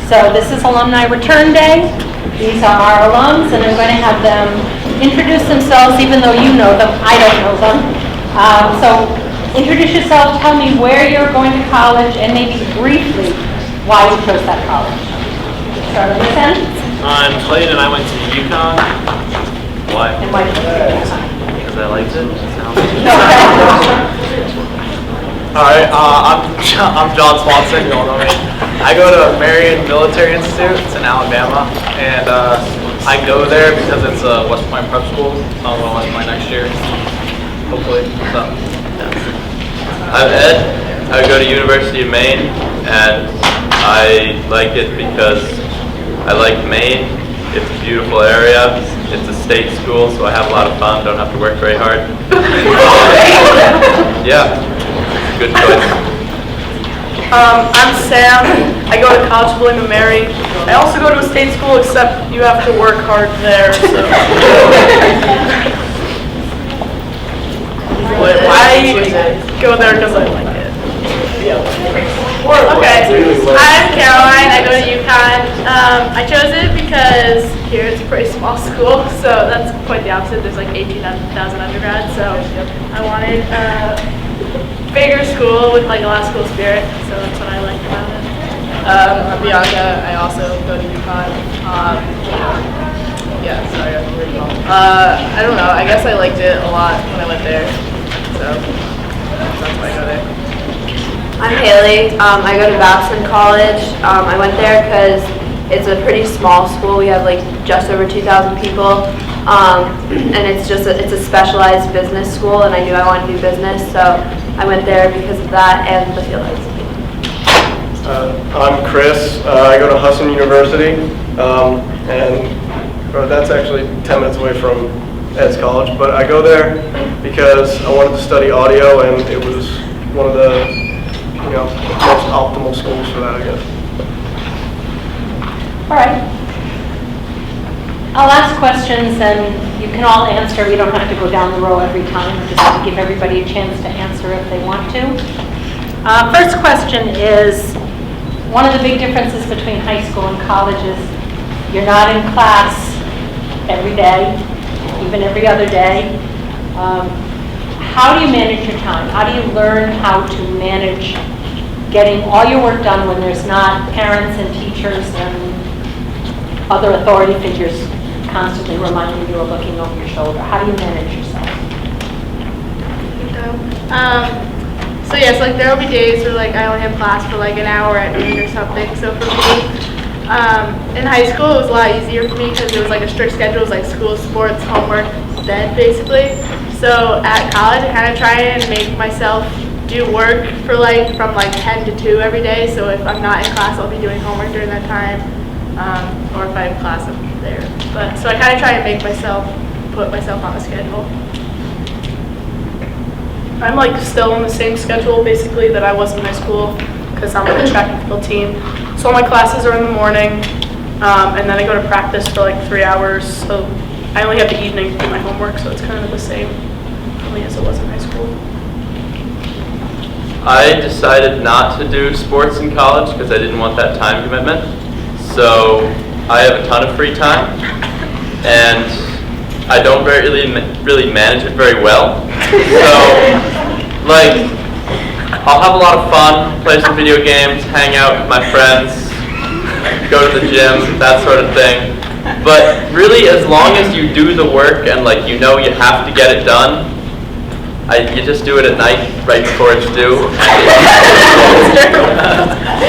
So this is Alumni Return Day. These are our alums, and I'm going to have them introduce themselves, even though you know them. I don't know them. So introduce yourself, tell me where you're going to college, and maybe briefly why you chose that college. Start on this end. I'm Clayton, and I went to UConn. Why? And why did you choose UConn? Because I liked it. Okay. Alright, I'm John Swanson, you all know me. I go to Marion Military Institute, it's in Alabama, and I go there because it's a West Point prep school. I'm going to West Point next year, hopefully. So, yeah. I'm Ed, I go to University of Maine, and I like it because I like Maine. It's a beautiful area, it's a state school, so I have a lot of fun, don't have to work very hard. Yeah, good choice. I'm Sam. I go to College of William & Mary. I also go to a state school, except you have to work hard there. So. I go there because I like it. Okay, I'm Caroline. I go to UConn. I chose it because here it's a pretty small school, so that's quite the opposite. There's like 18,000 undergrads, so I wanted bigger school with like a lot of school spirit, so that's what I liked about it. I'm Bianca. I also go to UConn. Yeah, sorry, I'm really wrong. I don't know. I guess I liked it a lot when I went there, so that's why I go there. I'm Haley. I go to Babson College. I went there because it's a pretty small school. We have like just over 2,000 people, and it's a specialized business school, and I knew I wanted to do business, so I went there because of that and the field house. I'm Chris. I go to Husson University, and that's actually 10 minutes away from Ed's college. But I go there because I wanted to study audio, and it was one of the most optimal schools for that, I guess. All right. I'll ask questions, and you can all answer. You don't have to go down the row every time. Just to give everybody a chance to answer if they want to. First question is, one of the big differences between high school and college is you're not in class every day, even every other day. How do you manage your time? How do you learn how to manage getting all your work done when there's not parents and teachers and other authority figures constantly reminding you or looking over your shoulder? How do you manage yourself? So yes, like there will be days where like I only have class for like an hour at noon or something. So for me, in high school it was a lot easier for me because it was like a strict schedule. It was like school, sports, homework, then basically. So at college I kind of try and make myself do work for like from like 10 to 2 every day. So if I'm not in class, I'll be doing homework during that time, or if I have class, I'm there. But so I kind of try and put myself on a schedule. I'm like still on the same schedule basically that I was in high school because I'm on the track and field team. So all my classes are in the morning, and then I go to practice for like 3 hours. So I only have the evening to do my homework, so it's kind of the same for me as it was in high school. I decided not to do sports in college because I didn't want that time commitment. So I have a ton of free time, and I don't really manage it very well. So, like, I'll have a lot of fun, play some video games, hang out with my friends, go to the gym, that sort of thing. But really, as long as you do the work and like you know you have to get it done, you just do it at night, right before it's due.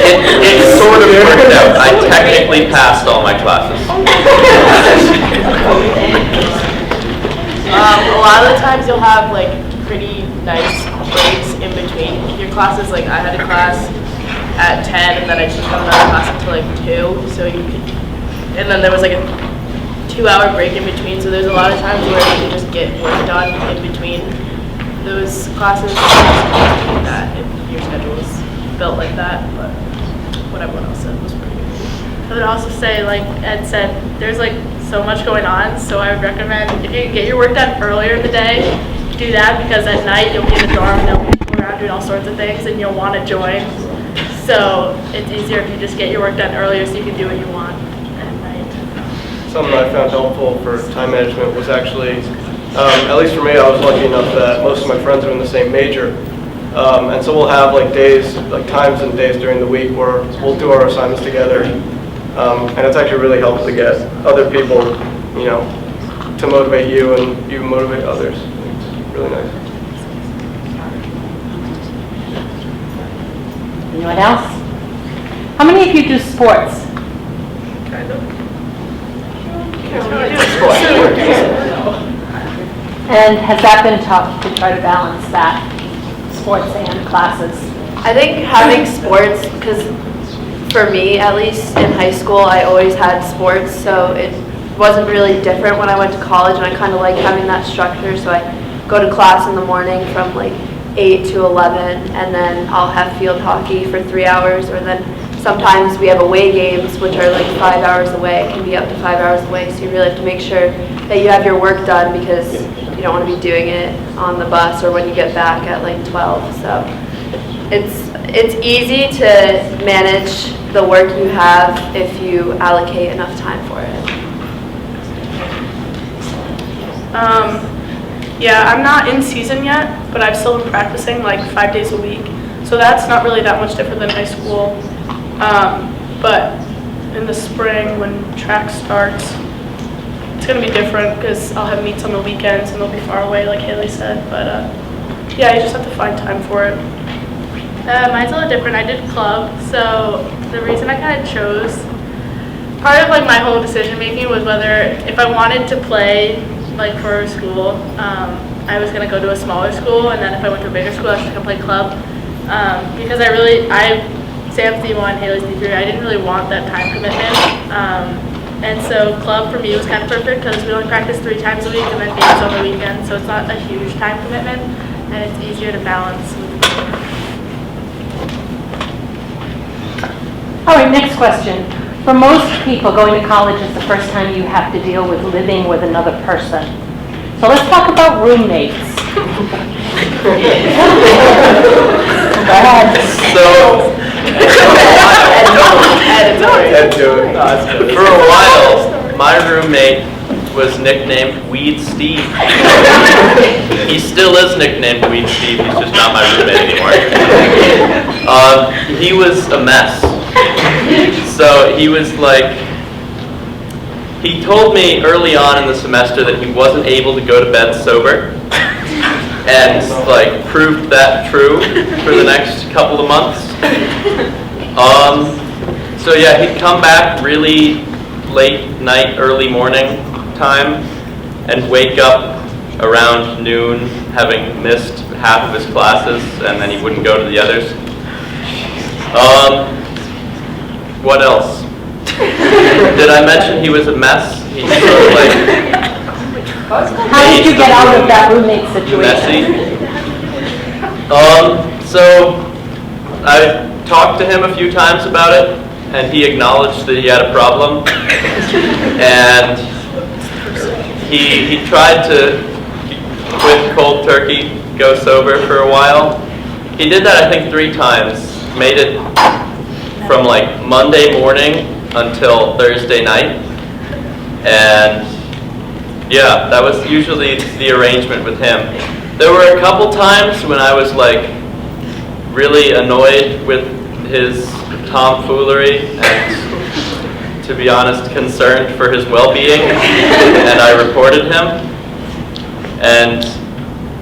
It sort of worked out. I technically passed all my classes. A lot of the times you'll have like pretty nice breaks in between your classes. Like I had a class at 10 and then I just had another class until like 2. So and then there was like a 2-hour break in between. So there's a lot of times where you can just get work done in between those classes. That if your schedule is built like that, but what everyone else said was pretty good. I would also say, like Ed said, there's like so much going on, so I would recommend if you get your work done earlier in the day, do that because at night you'll be in the dorm and there'll be people around doing all sorts of things and you'll want to join. So it's easier if you just get your work done earlier so you can do what you want at night. Something I found helpful for time management was actually, at least for me, I was lucky enough that most of my friends are in the same major. And so we'll have like days, like times and days during the week where we'll do our assignments together. And it's actually really helped to get other people, you know, to motivate you and you motivate others. It's really nice. Anyone else? How many of you do sports? And has that been tough to try to balance that, sports and classes? I think having sports, because for me, at least in high school, I always had sports, so it wasn't really different when I went to college, and I kind of like having that structure. So I go to class in the morning from like 8 to 11, and then I'll have field hockey for 3 hours, or then sometimes we have away games, which are like 5 hours away. It can be up to 5 hours away, so you really have to make sure that you have your work done, because you don't want to be doing it on the bus or when you get back at like 12. So it's easy to manage the work you have if you allocate enough time for it. Yeah, I'm not in season yet, but I've still been practicing like 5 days a week. So that's not really that much different than high school. But in the spring when track starts, it's going to be different because I'll have meets on the weekends and they'll be far away, like Haley said. But yeah, you just have to find time for it. Mine's a little different. I did club, so the reason I kind of chose, part of like my whole decision making was whether if I wanted to play like for a school, I was gonna go to a smaller school, and then if I went to a bigger school, I was just gonna play club, because Sam's D1, Haley's D3. I didn't really want that time commitment, and so club for me was kind of perfect because we only practice 3 times a week and then games on the weekend, so it's not a huge time commitment, and it's easier to balance. All right, next question. For most people, going to college is the first time you have to deal with living with another person. So let's talk about roommates. Go ahead. So, for a while, my roommate was nicknamed Weed Steve. He still is nicknamed Weed Steve, he's just not my roommate anymore. He was a mess. So he was like, he told me early on in the semester that he wasn't able to go to bed sober, and like proved that true for the next couple of months. So yeah, he'd come back really late night, early morning time, and wake up around noon, having missed half of his classes, and then he wouldn't go to the others. What else? Did I mention he was a mess? He sort of like How did you get out of that roommate situation? messy. So I talked to him a few times about it, and he acknowledged that he had a problem, and he tried to quit cold turkey, go sober for a while. He did that I think 3 times, made it from like Monday morning until Thursday night, and yeah, that was usually the arrangement with him. There were a couple times when I was like really annoyed with his tomfoolery and, to be honest, concerned for his well-being, and I reported him. And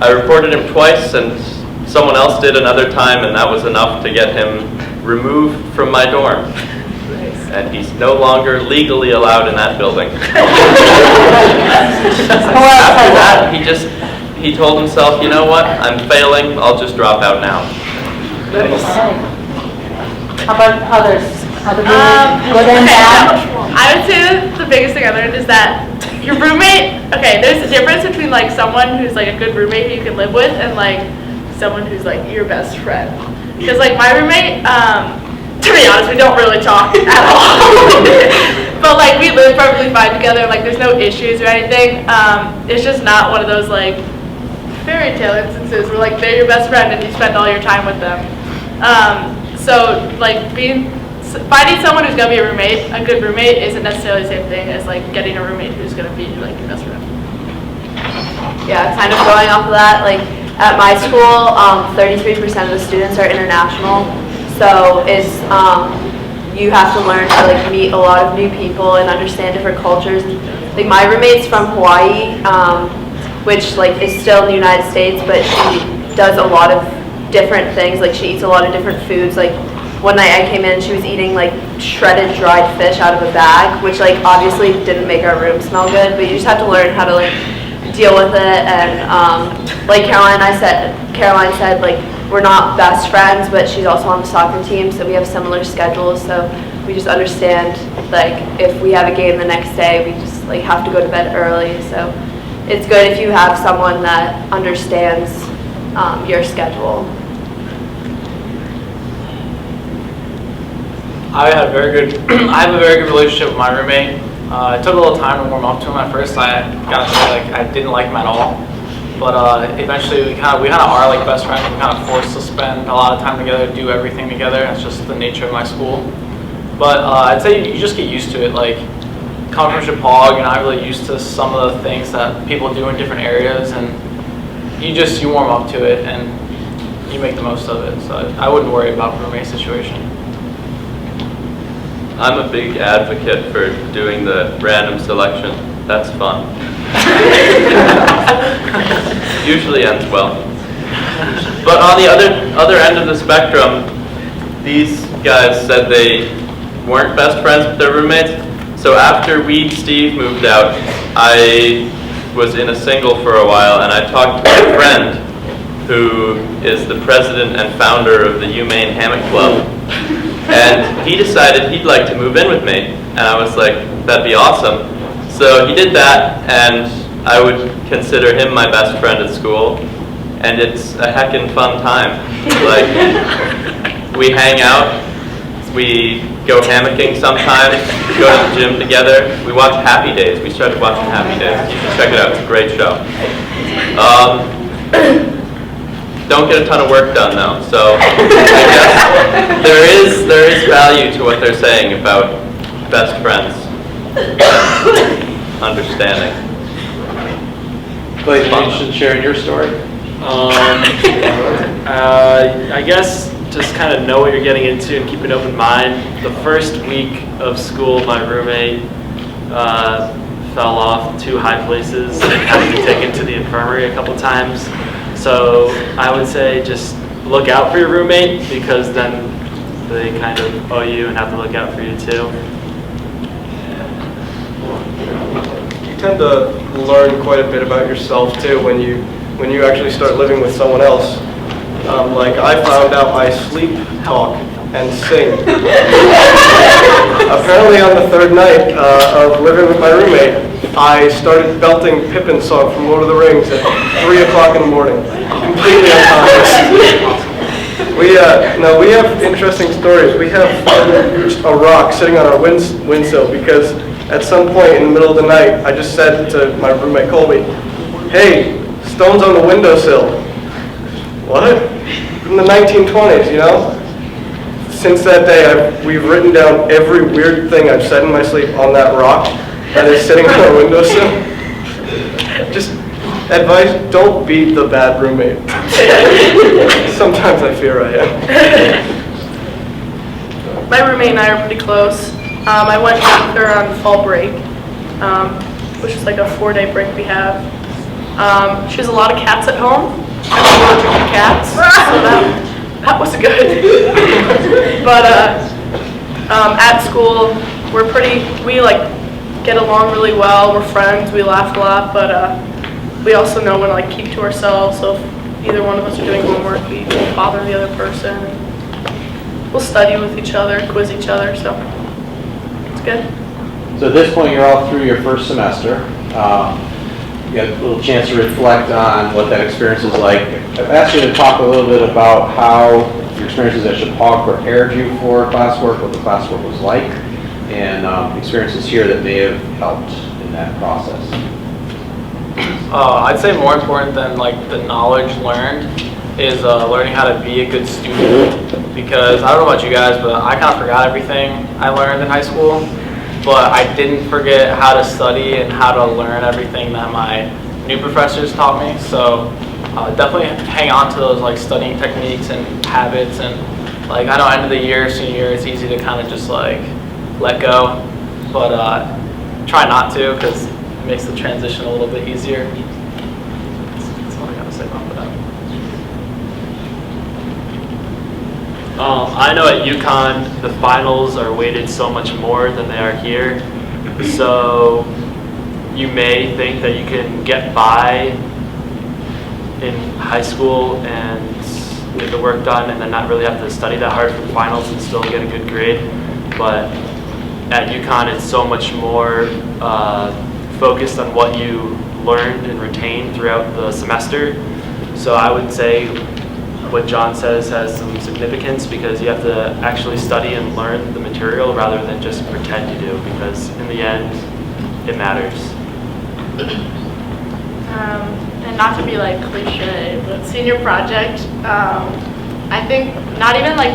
I reported him twice, and someone else did another time, and that was enough to get him removed from my dorm. And he's no longer legally allowed in that building. After that, he told himself, you know what, I'm failing, I'll just drop out now. How about others? Other roommates, good and bad? I would say that the biggest thing I learned is that your roommate, okay, there's a difference between like someone who's like a good roommate who you can live with and like someone who's like your best friend. Because like my roommate, to be honest, we don't really talk at all. But like we live perfectly fine together, like there's no issues or anything. It's just not one of those like fairy tale instances where like they're your best friend and you spend all your time with them. So like finding someone who's gonna be a good roommate isn't necessarily the same thing as like getting a roommate who's gonna be like your best friend. Yeah, kind of going off of that, like at my school, 33% of the students are international. So it's, you have to learn to like meet a lot of new people and understand different cultures. Like my roommate's from Hawaii, which like is still in the United States, but she does a lot of different things. Like she eats a lot of different foods. Like one night I came in, she was eating like shredded dried fish out of a bag, which like obviously didn't make our room smell good, but you just have to learn how to like deal with it. And like Caroline said, like we're not best friends, but she's also on the soccer team, so we have similar schedules. So we just understand like if we have a game the next day, we just like have to go to bed early. So it's good if you have someone that understands your schedule. I have a very good relationship with my roommate. It took a little time to warm up to him at first. I gotta say, like, I didn't like him at all. But eventually we kind of are like best friends. We're kind of forced to spend a lot of time together, do everything together. That's just the nature of my school. But I'd say you just get used to it. Like, coming from Shepaug, you're not really used to some of the things that people do in different areas, and you warm up to it and you make the most of it. So I wouldn't worry about the roommate situation. I'm a big advocate for doing the random selection. That's fun. Usually ends well. But on the other end of the spectrum, these guys said they weren't best friends with their roommates. So after Steve moved out, I was in a single for a while, and I talked to my friend who is the president and founder of the Humane Hammock Club. And he decided he'd like to move in with me. And I was like, that'd be awesome. So he did that, and I would consider him my best friend at school. And it's a heckin' fun time. Like, we hang out, we go hammocking sometimes, go to the gym together. We watch Happy Days. We started watching Happy Days. You should check it out. It's a great show. Don't get a ton of work done though, so I guess there is value to what they're saying about best friends and understanding. Clay, you interested in sharing your story? I guess just kind of know what you're getting into and keep an open mind. The first week of school, my roommate fell off 2 high places and had to be taken to the infirmary a couple times. So I would say just look out for your roommate, because then they kind of owe you and have to look out for you too. You tend to learn quite a bit about yourself too when you actually start living with someone else. Like I found out I sleep, talk, and sing. Apparently on the 3rd night of living with my roommate, I started belting Pippin's song from Lord of the Rings at 3 o'clock in the morning, completely unconscious. We have interesting stories. We have a rock sitting on our windsill because at some point in the middle of the night, I just said to my roommate Colby, "Hey, stone's on the windowsill." What? From the 1920s, you know? Since that day, we've written down every weird thing I've said in my sleep on that rock that is sitting on our windowsill. Just advice, don't be the bad roommate. Sometimes I fear I am. My roommate and I are pretty close. I went with her on fall break, which is like a 4-day break we have. She has a lot of cats at home. I'm allergic to cats, so that was good. But at school, we like get along really well. We're friends. We laugh a lot, but we also know when to like keep to ourselves. So if either one of us are doing homework, we won't bother the other person. We'll study with each other, quiz each other. So it's good. So at this point, you're all through your first semester. You got a little chance to reflect on what that experience is like. I've asked you to talk a little bit about how your experiences at Shepaug prepared you for classwork, what the classwork was like, and experiences here that may have helped in that process. I'd say more important than like the knowledge learned is learning how to be a good student, because I don't know about you guys, but I kind of forgot everything I learned in high school, but I didn't forget how to study and how to learn everything that my new professors taught me. So definitely hang on to those like studying techniques and habits, and like I know end of the year, senior year, it's easy to kind of just like let go, but try not to, because it makes the transition a little bit easier. That's all I gotta say about that. I know at UConn, the finals are weighted so much more than they are here. So you may think that you can get by in high school and get the work done and then not really have to study that hard for the finals and still get a good grade. But at UConn, it's so much more focused on what you learned and retained throughout the semester. So I would say what John says has some significance, because you have to actually study and learn the material rather than just pretend you do, because in the end, it matters. And not to be like cliche, but senior project, I think not even like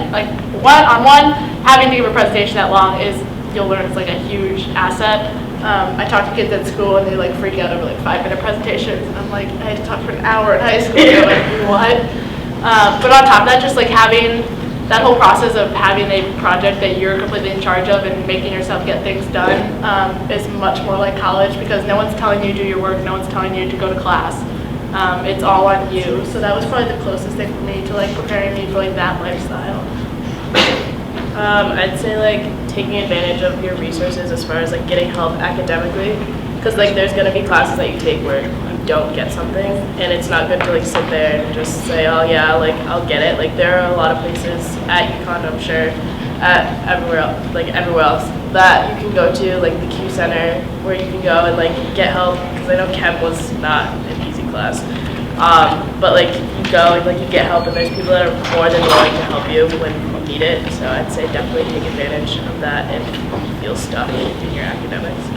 one, having to give a presentation that long is, you'll learn, it's like a huge asset. I talk to kids at school and they like freak out over like 5-minute presentations, and I'm like, I had to talk for an hour in high school. They're like, what? But on top of that, just like having that whole process of having a project that you're completely in charge of and making yourself get things done is much more like college, because no one's telling you to do your work, no one's telling you to go to class. It's all on you. So that was probably the closest thing for me to like preparing me for like that lifestyle. I'd say like taking advantage of your resources as far as like getting help academically, because like there's going to be classes that you take where you don't get something, and it's not good to like sit there and just say, oh yeah, like I'll get it. Like there are a lot of places at UConn, I'm sure, everywhere else that you can go to, like the Q Center, where you can go and like get help, because I know chem was not an easy class. But like you go and like you get help, and there's people that are more than willing to help you when you need it. So I'd say definitely take advantage of that if you feel stuck in your academics.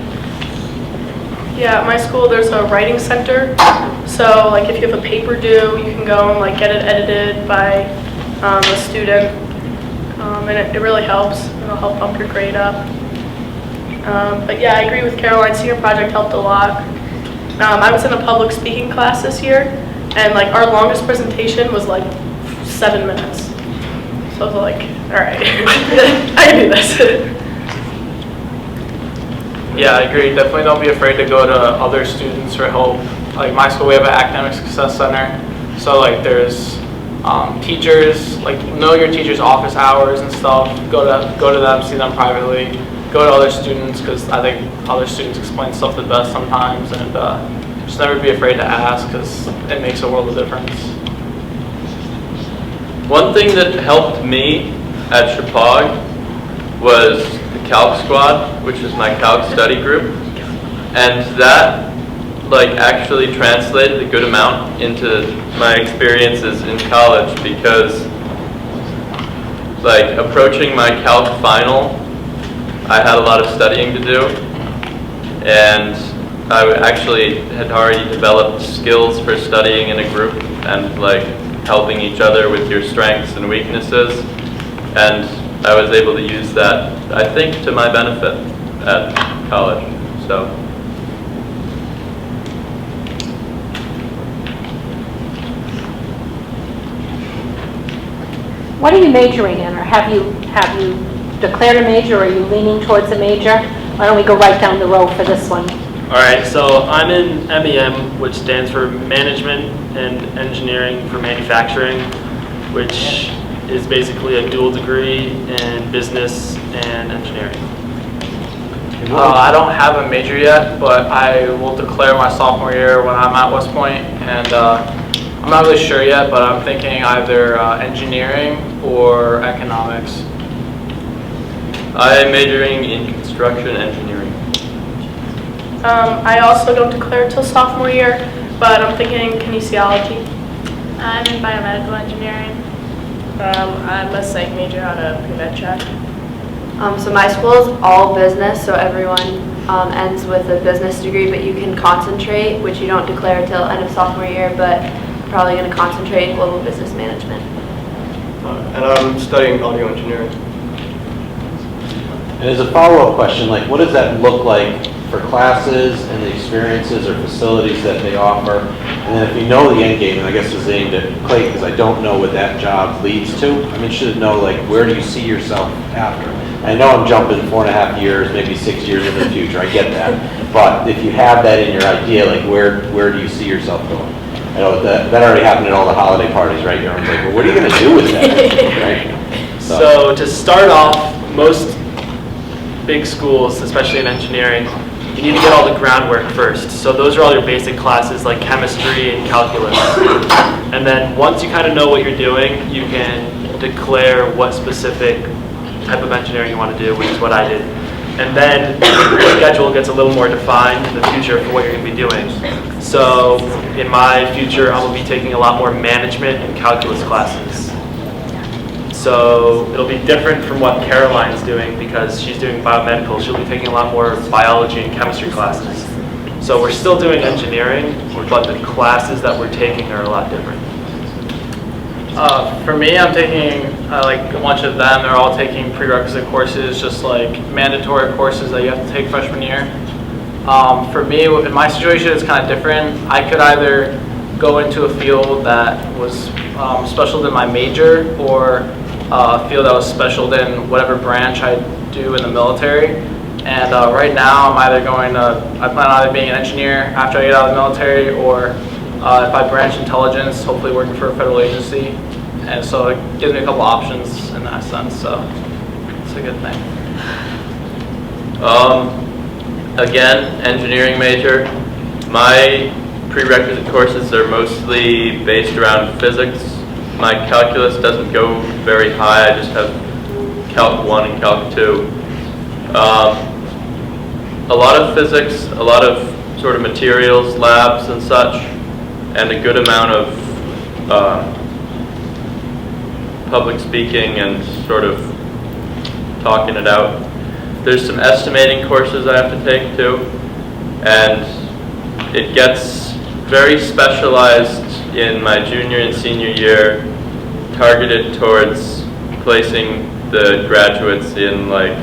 Yeah, at my school there's a writing center, so like if you have a paper due, you can go and like get it edited by a student, and it really helps. It'll help bump your grade up. But yeah, I agree with Caroline, senior project helped a lot. I was in a public speaking class this year, and like our longest presentation was like 7 minutes. So I was like, all right, I can do this. Yeah, I agree. Definitely don't be afraid to go to other students for help. Like my school, we have an academic success center. So like there's teachers, like know your teacher's office hours and stuff. Go to them, see them privately. Go to other students, because I think other students explain stuff the best sometimes. And just never be afraid to ask, because it makes a world of difference. One thing that helped me at Shepaug was the Calc Squad, which is my Calc study group, and that like actually translated a good amount into my experiences in college, because like approaching my Calc final, I had a lot of studying to do, and I actually had already developed skills for studying in a group and like helping each other with your strengths and weaknesses, and I was able to use that, I think, to my benefit at college. So. What are you majoring in, or have you declared a major, or are you leaning towards a major? Why don't we go right down the row for this one? All right, so I'm in MEM, which stands for Management and Engineering for Manufacturing, which is basically a dual degree in business and engineering. I don't have a major yet, but I will declare my sophomore year when I'm at West Point, and I'm not really sure yet, but I'm thinking either engineering or economics. I am majoring in construction engineering. I also don't declare till sophomore year, but I'm thinking kinesiology. I'm in biomedical engineering. I'm a psych major on a pre-med track. So my school is all business, so everyone ends with a business degree, but you can concentrate, which you don't declare till end of sophomore year, but probably going to concentrate in global business management. And I'm studying audio engineering. And as a follow-up question, like, what does that look like for classes and the experiences or facilities that they offer? And then if you know the end game, and I guess this is aimed at Clayton, because I don't know what that job leads to, I'm interested to know, like, where do you see yourself after? I know I'm jumping 4.5 years, maybe 6 years into the future, I get that. But if you have that in your idea, like, where do you see yourself going? I know that already happened at all the holiday parties, right? Everyone's like, well, what are you going to do with that? Right? So to start off, most big schools, especially in engineering, you need to get all the groundwork first. So those are all your basic classes like chemistry and calculus. And then once you kind of know what you're doing, you can declare what specific type of engineering you want to do, which is what I did. And then your schedule gets a little more defined in the future for what you're going to be doing. So in my future, I will be taking a lot more management and calculus classes. So it'll be different from what Caroline's doing because she's doing biomedical. She'll be taking a lot more biology and chemistry classes. So we're still doing engineering, but the classes that we're taking are a lot different. For me, I'm taking like a bunch of them. They're all taking prerequisite courses, just like mandatory courses that you have to take freshman year. For me, in my situation, it's kind of different. I could either go into a field that was special in my major, or a field that was special in whatever branch I do in the military. And right now, I plan on either being an engineer after I get out of the military, or if I branch intelligence, hopefully working for a federal agency. And so it gives me a couple options in that sense, so it's a good thing. Again, engineering major. My prerequisite courses are mostly based around physics. My calculus doesn't go very high. I just have Calc 1 and Calc 2. A lot of physics, a lot of sort of materials, labs and such, and a good amount of public speaking and sort of talking it out. There's some estimating courses I have to take too, and it gets very specialized in my junior and senior year, targeted towards placing the graduates in like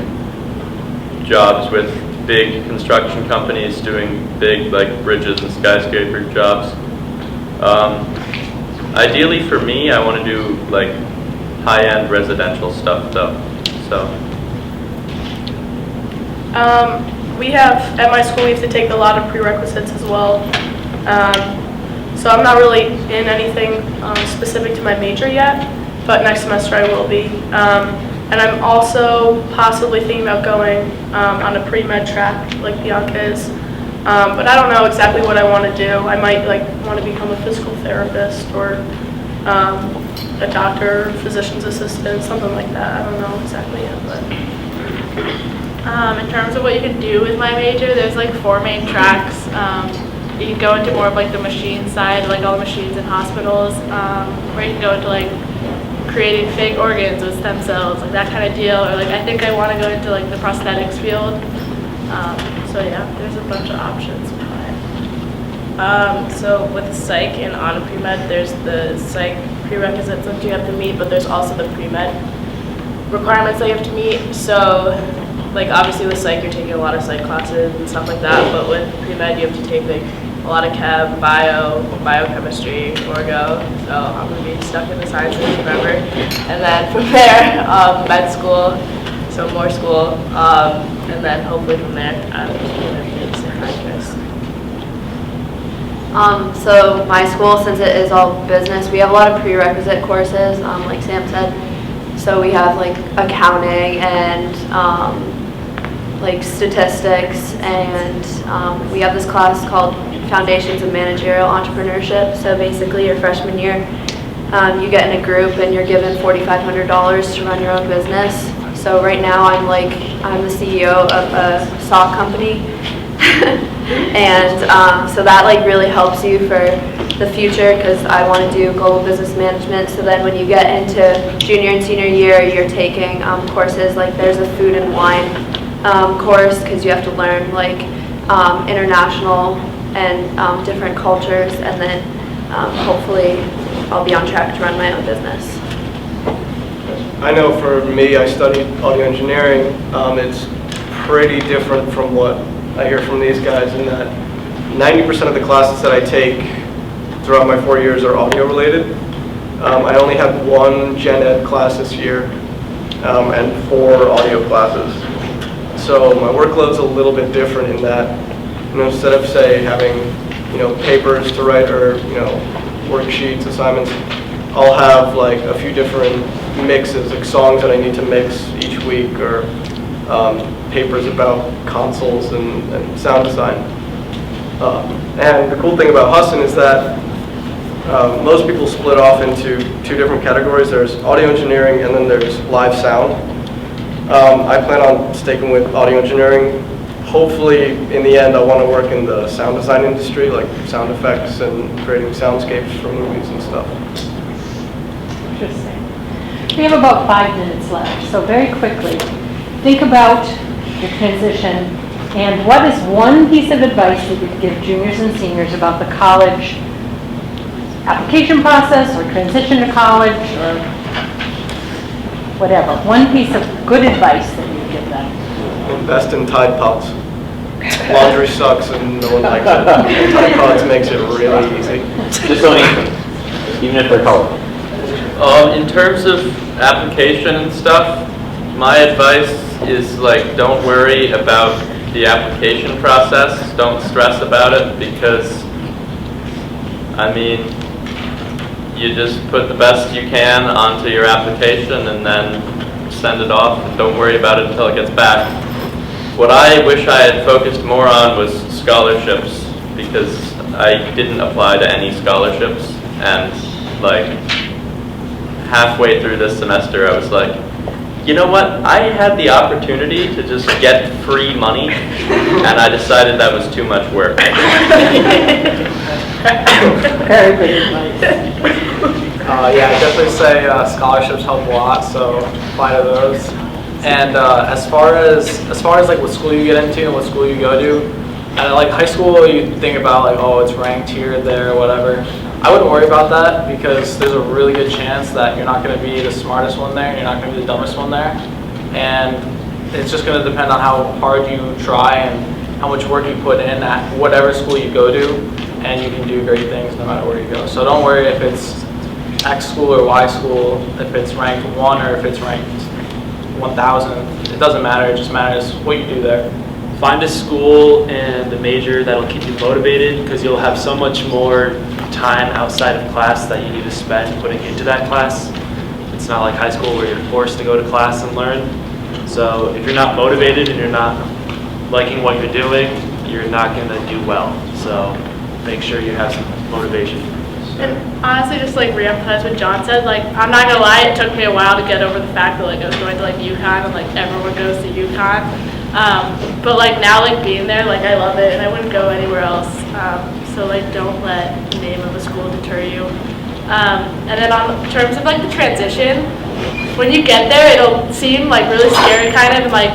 jobs with big construction companies doing big like bridges and skyscraper jobs. Ideally for me, I want to do like high-end residential stuff though. So at my school, we have to take a lot of prerequisites as well. So I'm not really in anything specific to my major yet, but next semester I will be. And I'm also possibly thinking about going on a pre-med track like Bianca is. But I don't know exactly what I want to do. I might want to become a physical therapist or a doctor, physician's assistant, something like that. I don't know exactly yet, but. In terms of what you can do with my major, there's like 4 main tracks. You can go into more of like the machine side, like all the machines in hospitals, or you can go into like creating fake organs with stem cells, like that kind of deal. Or like I think I want to go into like the prosthetics field. So yeah, there's a bunch of options. So with psych and on pre-med, there's the psych prerequisites that you have to meet, but there's also the pre-med requirements that you have to meet. So like obviously with psych, you're taking a lot of psych classes and stuff like that, but with pre-med, you have to take like a lot of chem, biochemistry, orgo. So I'm gonna be stuck in the sciences forever. And then from there, med school, so more school, and then hopefully from there, I'm gonna be a psychiatrist. So my school, since it is all business, we have a lot of prerequisite courses, like Sam said. So we have like accounting and like statistics, and we have this class called Foundations of Managerial Entrepreneurship. So basically your freshman year, you get in a group and you're given $4,500 to run your own business. So right now I'm the CEO of a saw company. And so that like really helps you for the future, because I want to do global business management. So then when you get into junior and senior year, you're taking courses like there's a food and wine course, because you have to learn like international and different cultures. And then hopefully I'll be on track to run my own business. I know for me, I studied audio engineering. It's pretty different from what I hear from these guys in that 90% of the classes that I take throughout my 4 years are audio related. I only had one gen ed class this year and 4 audio classes. So my workload's a little bit different in that, instead of say having, papers to write or, worksheets, assignments, I'll have like a few different mixes, like songs that I need to mix each week, or papers about consoles and sound design. And the cool thing about Husson is that most people split off into 2 different categories. There's audio engineering and then there's live sound. I plan on sticking with audio engineering. Hopefully, in the end, I want to work in the sound design industry, like sound effects and creating soundscapes for movies and stuff. Interesting. We have about 5 minutes left, so very quickly, think about your transition and what is one piece of advice that you could give juniors and seniors about the college application process or transition to college or whatever. One piece of good advice that you would give them. Invest in Tide Pods. Laundry sucks and no one likes it. Tide Pods makes it really easy. Just don't eat them, even if they're colorful. In terms of application and stuff, my advice is like, don't worry about the application process. Don't stress about it because, you just put the best you can onto your application and then send it off and don't worry about it until it gets back. What I wish I had focused more on was scholarships because I didn't apply to any scholarships, and like halfway through this semester I was like, you know what, I had the opportunity to just get free money and I decided that was too much work. Very good advice. Yeah, I definitely say scholarships help a lot, so apply to those. And as far as like what school you get into and what school you go to, and like high school, you think about like, oh, it's ranked here, there, whatever. I wouldn't worry about that because there's a really good chance that you're not going to be the smartest one there, and you're not going to be the dumbest one there, and it's just going to depend on how hard you try and how much work you put in at whatever school you go to, and you can do great things no matter where you go. So don't worry if it's X school or Y school, if it's ranked 1 or if it's ranked 1,000. It doesn't matter, it just matters what you do there. Find a school and a major that'll keep you motivated because you'll have so much more time outside of class that you need to spend putting into that class. It's not like high school where you're forced to go to class and learn. So if you're not motivated and you're not liking what you're doing, you're not going to do well. So make sure you have some motivation. And honestly, just like re-emphasize what John said, like, I'm not gonna lie, it took me a while to get over the fact that like I was going to like UConn and like everyone goes to UConn. But like now, like being there, like I love it and I wouldn't go anywhere else. So like don't let the name of a school deter you. And then in terms of like the transition, when you get there, it'll seem like really scary kind of, and like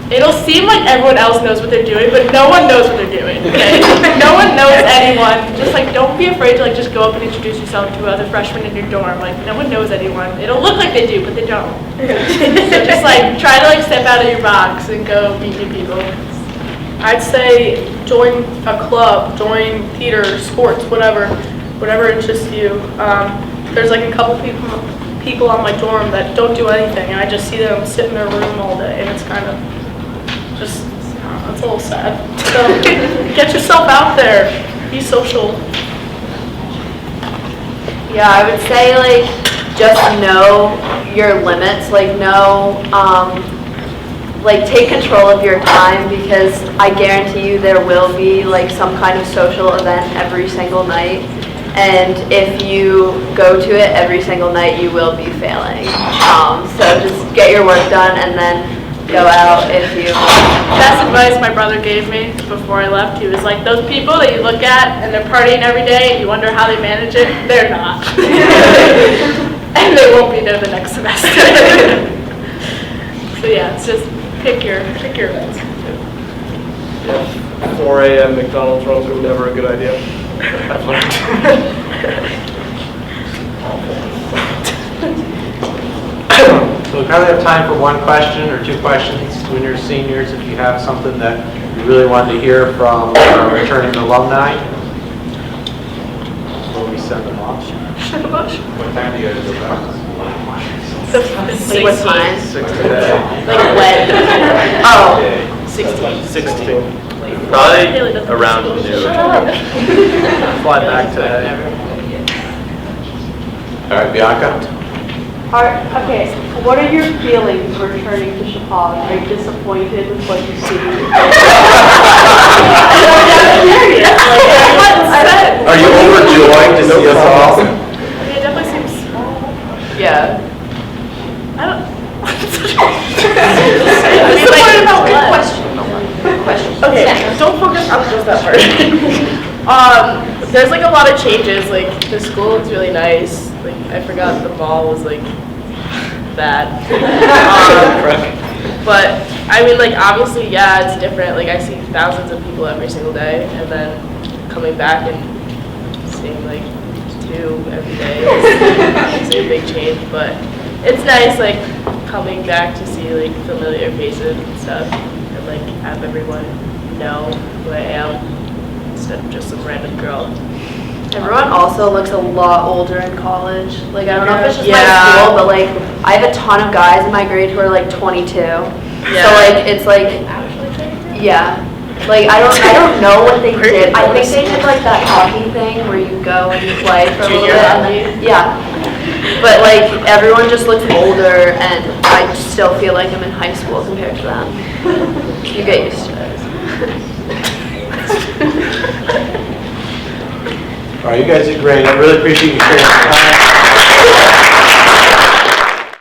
it'll seem like everyone else knows what they're doing, but no one knows what they're doing, okay? No one knows anyone. Just like, don't be afraid to like just go up and introduce yourself to other freshmen in your dorm. Like, no one knows anyone. It'll look like they do, but they don't. So just like, try to like step out of your box and go meet new people. I'd say join a club, join theater, sports, whatever interests you. There's like a couple people on my dorm that don't do anything, and I just see them sit in their room all day, and it's kind of just, it's a little sad. So get yourself out there, be social. Yeah, I would say like just know your limits, like take control of your time, because I guarantee you there will be like some kind of social event every single night, and if you go to it every single night you will be failing. So just get your work done and then go out if you... Best advice my brother gave me before I left, he was like, those people that you look at and they're partying every day and you wonder how they manage it, they're not. And they won't be there the next semester. So yeah, it's just pick your events. Yeah, 4 a.m. McDonald's runs are never a good idea. I've learned. So we probably have time for one question or two questions. Juniors, seniors, if you have something that you really wanted to hear from our returning alumni before we send them off. What time do you guys go back? Like what time? 6 today. Like when? Oh, 16. Probably around noon. Fly back today. All right, Bianca? Okay, what are your feelings returning to Shepaug? Are you disappointed with what you see? Are you overjoyed to see us all? It definitely seems, yeah. I don't, Disappointed about good what? question. Okay, don't focus on just that part. There's like a lot of changes. Like the school looks really nice. Like I forgot the mall was like bad. But I mean, like obviously, yeah, it's different. Like I see thousands of people every single day, and then coming back and seeing like 2 every day is a big change. But it's nice, like coming back to see like familiar faces and stuff, and like have everyone know who I am instead of just some random girl. Everyone also looks a lot older in college. Like, I don't know if it's just my Yeah. school, but like, I have a ton of guys in my grade who are like 22. So like, it's like, yeah. Like, I don't know what they did. I think they did like that hockey thing where you go and you play for a little Junior bit. hockey? Yeah. But like, everyone just looks older, and I still feel like I'm in high school compared to them. You get used to it. All right, you guys did great. I really appreciate you sharing your time.